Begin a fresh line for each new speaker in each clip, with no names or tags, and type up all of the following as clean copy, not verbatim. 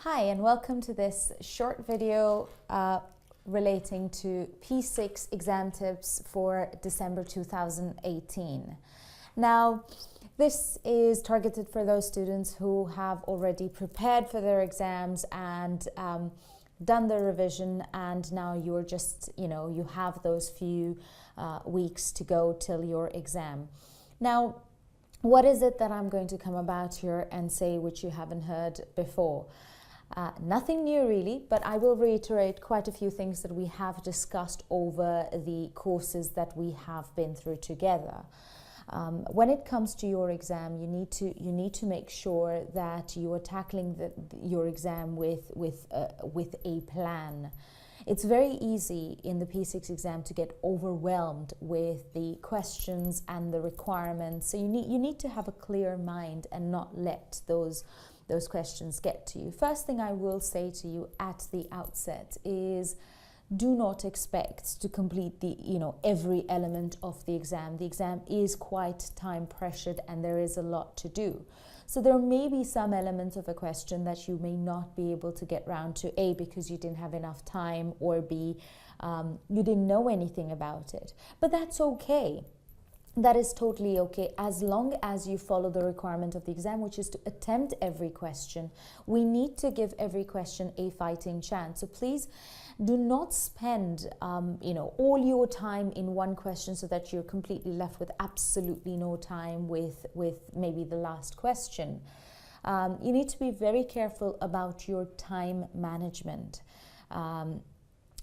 Hi, and welcome to this short video relating to P6 exam tips for December 2018. Now, this is targeted for those students who have already prepared for their exams and done the revision, and now you're just, you have those few weeks to go till your exam. Now, what is it that I'm going to come about here and say which you haven't heard before? Nothing new really, but I will reiterate quite a few things that we have discussed over the courses that we have been through together. When it comes to your exam, you need to make sure that you are tackling your exam with a plan. It's very easy in the P6 exam to get overwhelmed with the questions and the requirements. So you need to have a clear mind and not let those questions get to you. First thing I will say to you at the outset is, do not expect to complete every element of the exam. The exam is quite time pressured and there is a lot to do. So there may be some elements of a question that you may not be able to get round to, A, because you didn't have enough time, or B, you didn't know anything about it. But that's okay. That is totally okay, as long as you follow the requirement of the exam, which is to attempt every question. We need to give every question a fighting chance. So please do not spend all your time in one question so that you're completely left with absolutely no time with maybe the last question. You need to be very careful about your time management.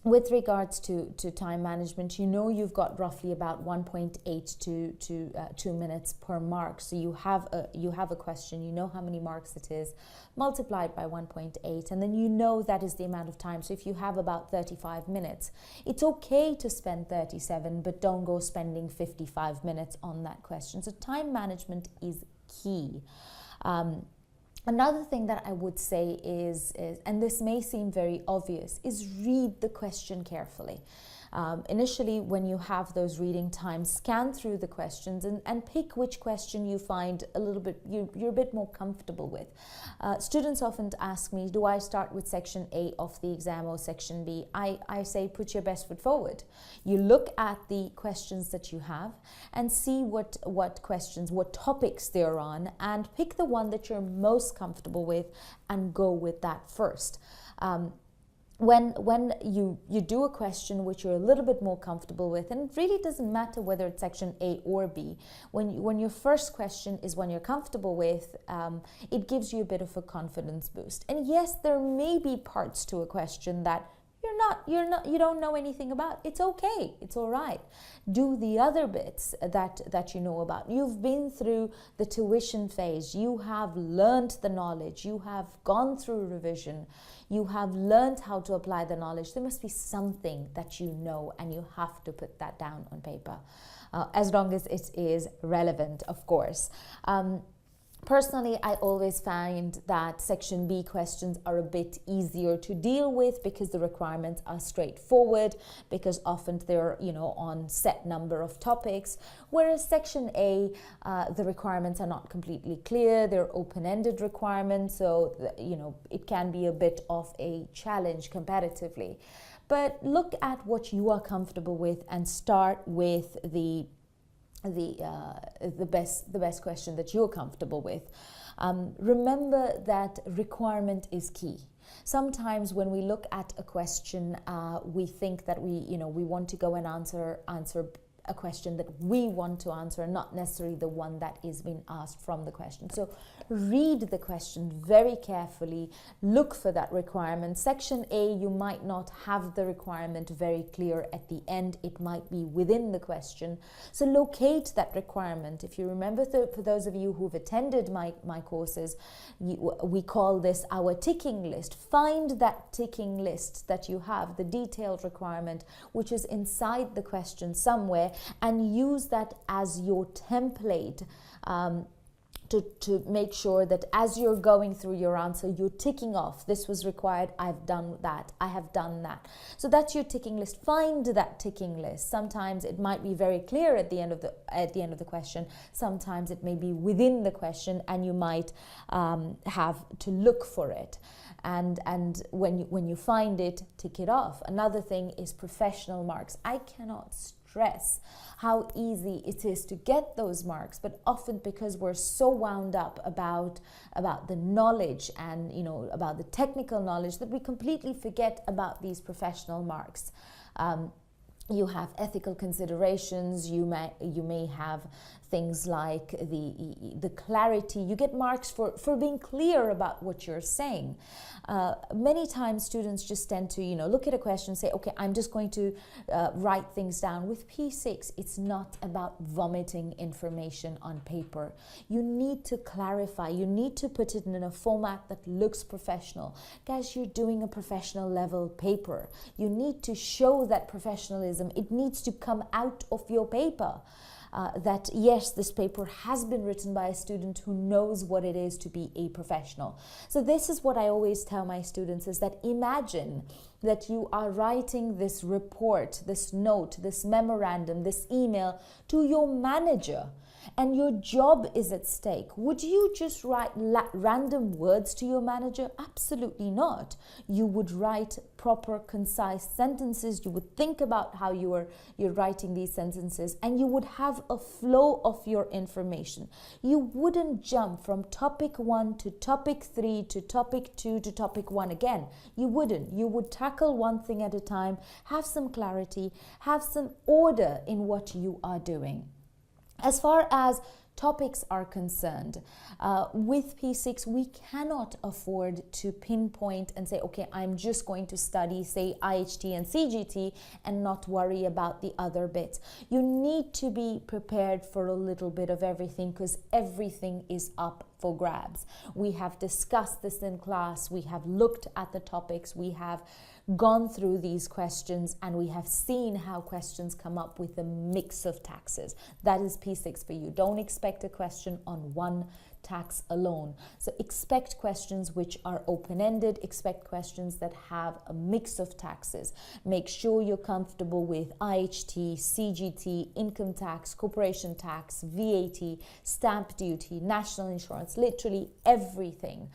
With regards to time management, you've got roughly about 1.8 to 2 minutes per mark. So you have a question, you know how many marks it is, multiplied by 1.8, and then that is the amount of time. So if you have about 35 minutes, it's okay to spend 37, but don't go spending 55 minutes on that question. So time management is key. Another thing that I would say is, and this may seem very obvious, is read the question carefully. Initially, when you have those reading times, scan through the questions and pick which question you find a little bit, you're a bit more comfortable with. Students often ask me, do I start with section A of the exam or section B? I say, put your best foot forward. You look at the questions that you have and see what questions, what topics they're on, and pick the one that you're most comfortable with and go with that first. When you do a question which you're a little bit more comfortable with, and it really doesn't matter whether it's section A or B, when your first question is one you're comfortable with, it gives you a bit of a confidence boost. And yes, there may be parts to a question that you don't know anything about. It's okay, it's all right. Do the other bits that you know about. You've been through the tuition phase, you have learned the knowledge, you have gone through revision, you have learned how to apply the knowledge. There must be something that you know, and you have to put that down on paper, as long as it is relevant, of course. Personally, I always find that section B questions are a bit easier to deal with because the requirements are straightforward, because often they're on set number of topics, whereas section A, the requirements are not completely clear. They're open-ended requirements, so it can be a bit of a challenge comparatively. But look at what you are comfortable with and start with the best question that you're comfortable with. Remember that requirement is key. Sometimes when we look at a question, we think that we want to go and answer a question that we want to answer, not necessarily the one that is being asked from the question. So read the question very carefully, look for that requirement. Section A, you might not have the requirement very clear at the end. It might be within the question. So locate that requirement. If you remember, for those of you who've attended my courses, we call this our ticking list. Find that ticking list that you have, the detailed requirement, which is inside the question somewhere, and use that as your template to make sure that as you're going through your answer, you're ticking off, this was required, I've done that, I have done that. So that's your ticking list. Find that ticking list. Sometimes it might be very clear at the end of the question. Sometimes it may be within the question, and you might have to look for it. And when you find it, tick it off. Another thing is professional marks. I cannot stress how easy it is to get those marks, but often because we're so wound up about the knowledge and about the technical knowledge that we completely forget about these professional marks. You have ethical considerations. You may have things like the clarity. You get marks for being clear about what you're saying. Many times students just tend to look at a question and say, okay, I'm just going to write things down. With P6, it's not about vomiting information on paper. You need to clarify. You need to put it in a format that looks professional. Guys, you're doing a professional level paper. You need to show that professionalism. It needs to come out of your paper. That yes, this paper has been written by a student who knows what it is to be a professional. So this is what I always tell my students, is that imagine that you are writing this report, this note, this memorandum, this email to your manager, and your job is at stake. Would you just write random words to your manager? Absolutely not. You would write proper, concise sentences. You would think about how you're writing these sentences, and you would have a flow of your information. You wouldn't jump from topic 1 to topic 3 to topic 2 to topic 1 again. You wouldn't. You would tackle one thing at a time, have some clarity, have some order in what you are doing. As far as topics are concerned, with P6, we cannot afford to pinpoint and say, okay, I'm just going to study, say, IHT and CGT and not worry about the other bits. You need to be prepared for a little bit of everything, because everything is up for grabs. We have discussed this in class. We have looked at the topics. We have gone through these questions, and we have seen how questions come up with a mix of taxes. That is P6 for you. Don't expect a question on one tax alone. So expect questions which are open-ended, expect questions that have a mix of taxes. Make sure you're comfortable with IHT, CGT, income tax, corporation tax, VAT, stamp duty, national insurance, literally everything.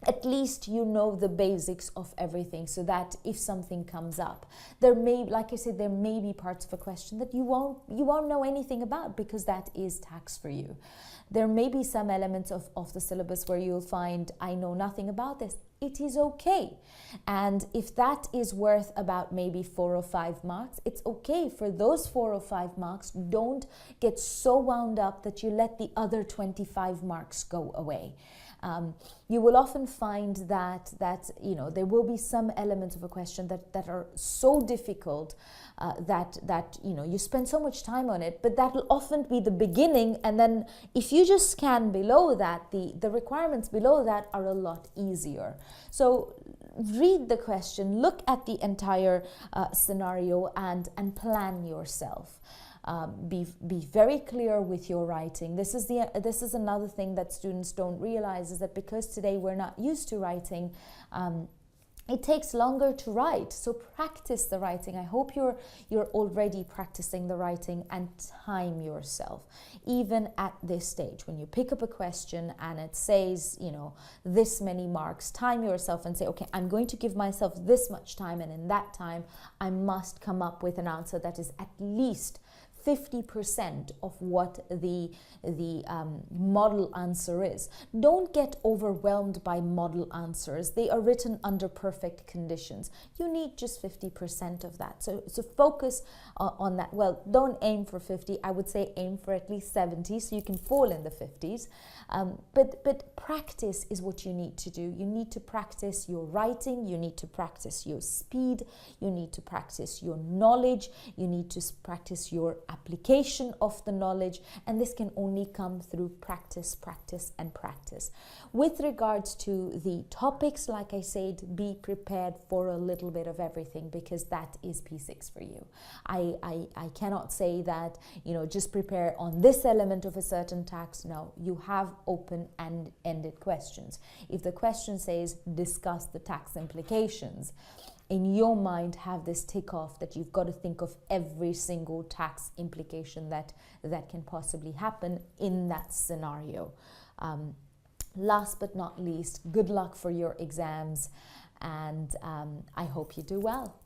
At least you know the basics of everything, so that if something comes up, there may, like I said, there may be parts of a question that you won't know anything about, because that is tax for you. There may be some elements of the syllabus where you'll find, I know nothing about this. It is okay. And if that is worth about maybe 4 or 5 marks, it's okay. For those 4 or 5 marks, don't get so wound up that you let the other 25 marks go away. You will often find that there will be some elements of a question that are so difficult that you spend so much time on it, but that will often be the beginning, and then if you just scan below that, the requirements below that are a lot easier. So read the question, look at the entire scenario, and plan yourself. Be very clear with your writing. This is another thing that students don't realize, is that because today we're not used to writing, it takes longer to write. So practice the writing. I hope you're already practicing the writing, and time yourself. Even at this stage, when you pick up a question and it says, this many marks, time yourself and say, okay, I'm going to give myself this much time, and in that time, I must come up with an answer that is at least 50% of what the model answer is. Don't get overwhelmed by model answers. They are written under perfect conditions. You need just 50% of that. So focus on that. Well, don't aim for 50. I would say aim for at least 70, so you can fall in the 50s. But practice is what you need to do. You need to practice your writing. You need to practice your speed. You need to practice your knowledge. You need to practice your application of the knowledge, and this can only come through practice, practice, and practice. With regards to the topics, like I said, be prepared for a little bit of everything, because that is P6 for you. I cannot say that, you know, just prepare on this element of a certain tax. No, you have open and ended questions. If the question says discuss the tax implications, in your mind have this tick off that you've got to think of every single tax implication that can possibly happen in that scenario. Last but not least, good luck for your exams, and I hope you do well.